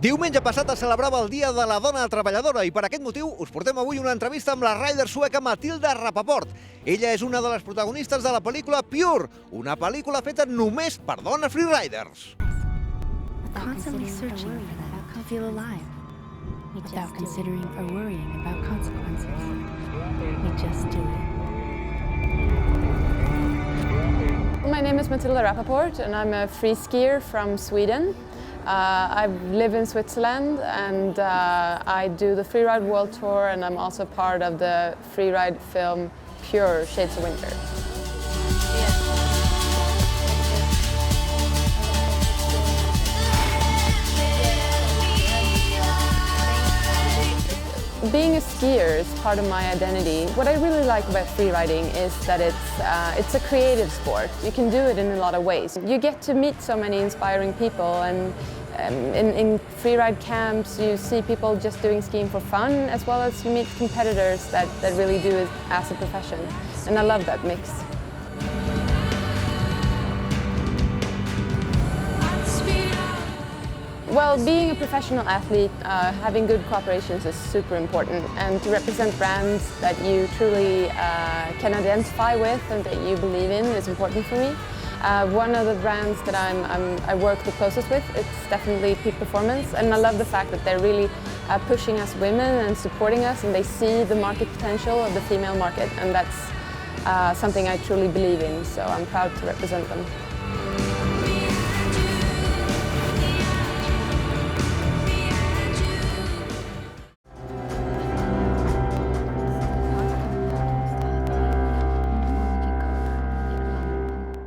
Diumenge passat es celebrava el Dia de la Dona Treballadora i per aquest motiu us portem avui una entrevista amb la rider sueca Matilda Rapaport. Ella és una de les protagonistes de la pel·lícula Puré, una pel·lícula feta només per dones freeriders. Constantly searching for that, to feel alive, without considering or worrying about consequences. We just do it. My name is Matilda Rapaport and I'm a free skier from Sweden. I live in Switzerland and I do the Freeride World Tour, and I'm also part of the freeride film Puré, Shades of Winter. Being a skier is part of my identity. What I really like about freeriding is that it's a creative sport. You can do it in a lot of ways. You get to meet so many inspiring people, and in freeride camps you see people just doing skiing for fun, as well as you meet competitors that really do it as a profession. And I love that mix. Well, being a professional athlete, having good cooperations is super important, and to represent brands that you truly can identify with and that you believe in is important for me. One of the brands that I work the closest with, it's definitely Peak Performance, and I love the fact that they're really pushing us women and supporting us, and they see the market potential of the female market, and that's something I truly believe in, so I'm proud to represent them.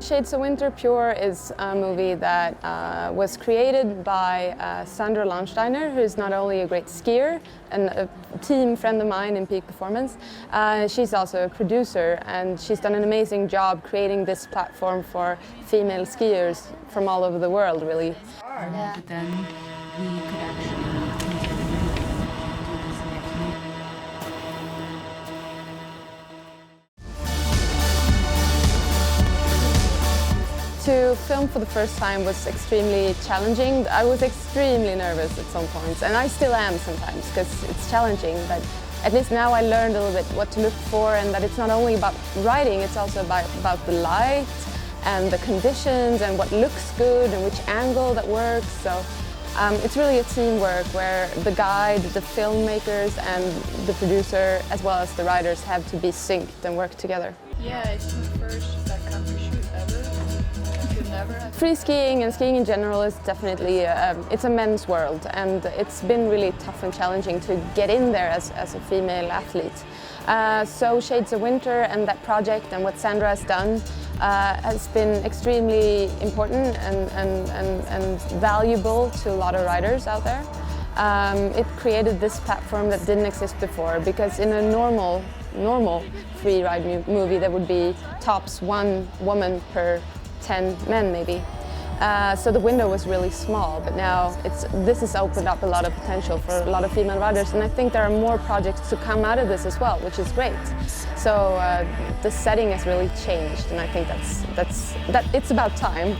Shades of Winter Puré is a movie that was created by Sandra Landsteiner, who is not only a great skier and a team friend of mine in Peak Performance, she's also a producer, and she's done an amazing job creating this platform for female skiers from all over the world, really. Yeah. But then we could actually do this next week. To film for the first time was extremely challenging. I was extremely nervous at some points, and I still am sometimes because it's challenging, but at least now I learned a little bit what to look for, and that it's not only about riding, it's also about the light and the conditions and what looks good and which angle that works. So it's really a teamwork where the guide, the filmmakers and the producer, as well as the riders, have to be synced and work together. Yeah, it's my first backcountry shoot ever. Free skiing and skiing in general is definitely it's a men's world, and it's been really tough and challenging to get in there as a female athlete. So Shades of Winter and that project and what Sandra has done has been extremely important and valuable to a lot of riders out there. It created this platform that didn't exist before, because in a normal free ride movie there would be tops one woman per 10 men maybe. So the window was really small, but now this has opened up a lot of potential for a lot of female riders, and I think there are more projects to come out of this as well, which is great. So the setting has really changed, and I think that it's about time.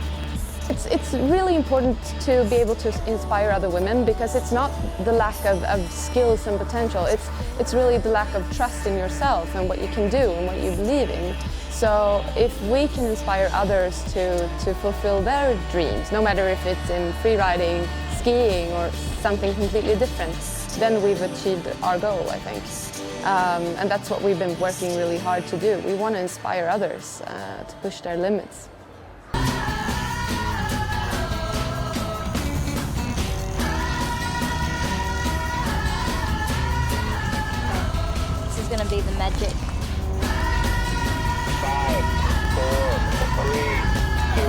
It's really important to be able to inspire other women, because it's not the lack of skills and potential, it's really the lack of trust in yourself and what you can do and what you believe in. So if we can inspire others to fulfill their dreams, no matter if it's in freeriding, skiing or something completely different, then we've achieved our goal, I think. And that's what we've been working really hard to do. We want to inspire others to push their limits. This is going to be the magic. 5, 4, 3, 2,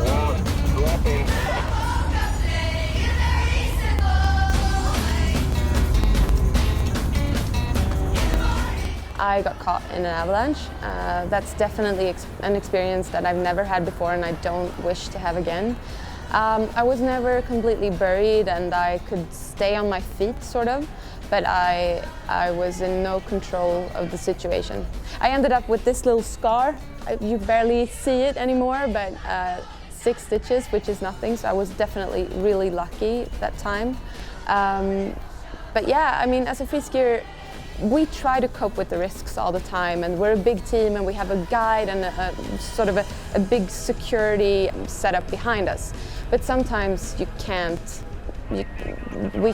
1, dropping. I got caught in an avalanche. That's definitely an experience that I've never had before, and I don't wish to have again. I was never completely buried, and I could stay on my feet, sort of, but I was in no control of the situation. I ended up with this little scar. You barely see it anymore, but 6 stitches, which is nothing, so I was definitely really lucky that time. But yeah, I mean, as a free skier, we try to cope with the risks all the time, and we're a big team and we have a guide and sort of a big security setup behind us. But sometimes we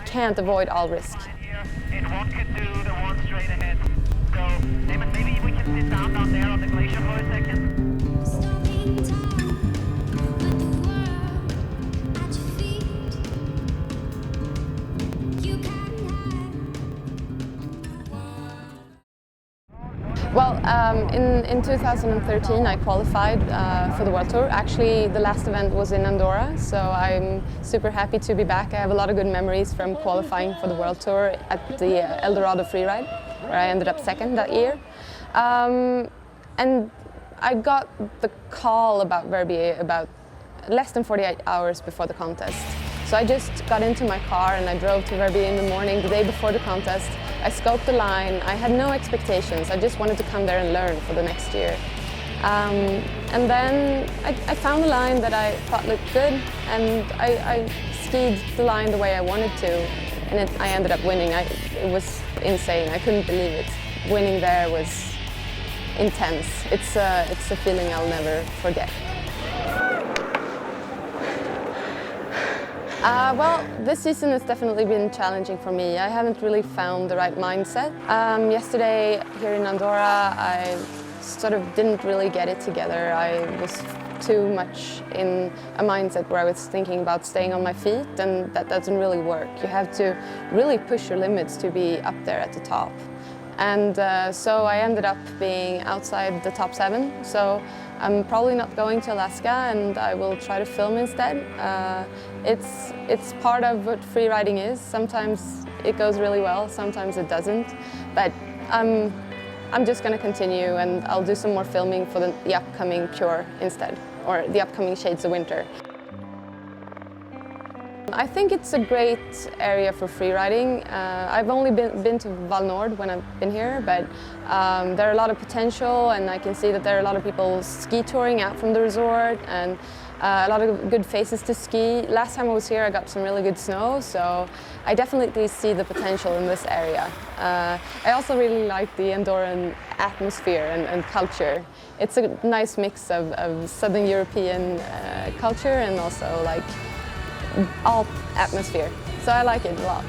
can't avoid all risk. And one could do the one straight ahead. So maybe we can sit down there on the glacier for a second. Well, in 2013 I qualified for the World Tour. Actually, the last event was in Andorra, so I'm super happy to be back. I have a lot of good memories from qualifying for the World Tour at the El Dorado freeride, where I ended up second that year. And I got the call about Verbier about less than 48 hours before the contest. So I just got into my car and I drove to Verbier in the morning, the day before the contest. I scoped the line. I had no expectations. I just wanted to come there and learn for the next year. And then I found a line that I thought looked good, and I skied the line the way I wanted to, and I ended up winning. It was insane. I couldn't believe it. Winning there was intense. It's a feeling I'll never forget. Well, this season has definitely been challenging for me. I haven't really found the right mindset. Yesterday here in Andorra, I sort of didn't really get it together. I was too much in a mindset where I was thinking about staying on my feet, and that doesn't really work. You have to really push your limits to be up there at the top. And so I ended up being outside the top 7. So I'm probably not going to Alaska, and I will try to film instead. It's part of what free riding is. Sometimes it goes really well, sometimes it doesn't. But I'm just going to continue, and I'll do some more filming for the upcoming Pure instead, or the upcoming Shades of Winter. I think it's a great area for freeriding. I've only been to Val Nord when I've been here, but there are a lot of potential, and I can see that there are a lot of people ski touring out from the resort, and a lot of good faces to ski. Last time I was here I got some really good snow, so I definitely see the potential in this area. I also really like the Andorran atmosphere and culture. It's a nice mix of Southern European culture and also like Alp atmosphere, so I like it a lot.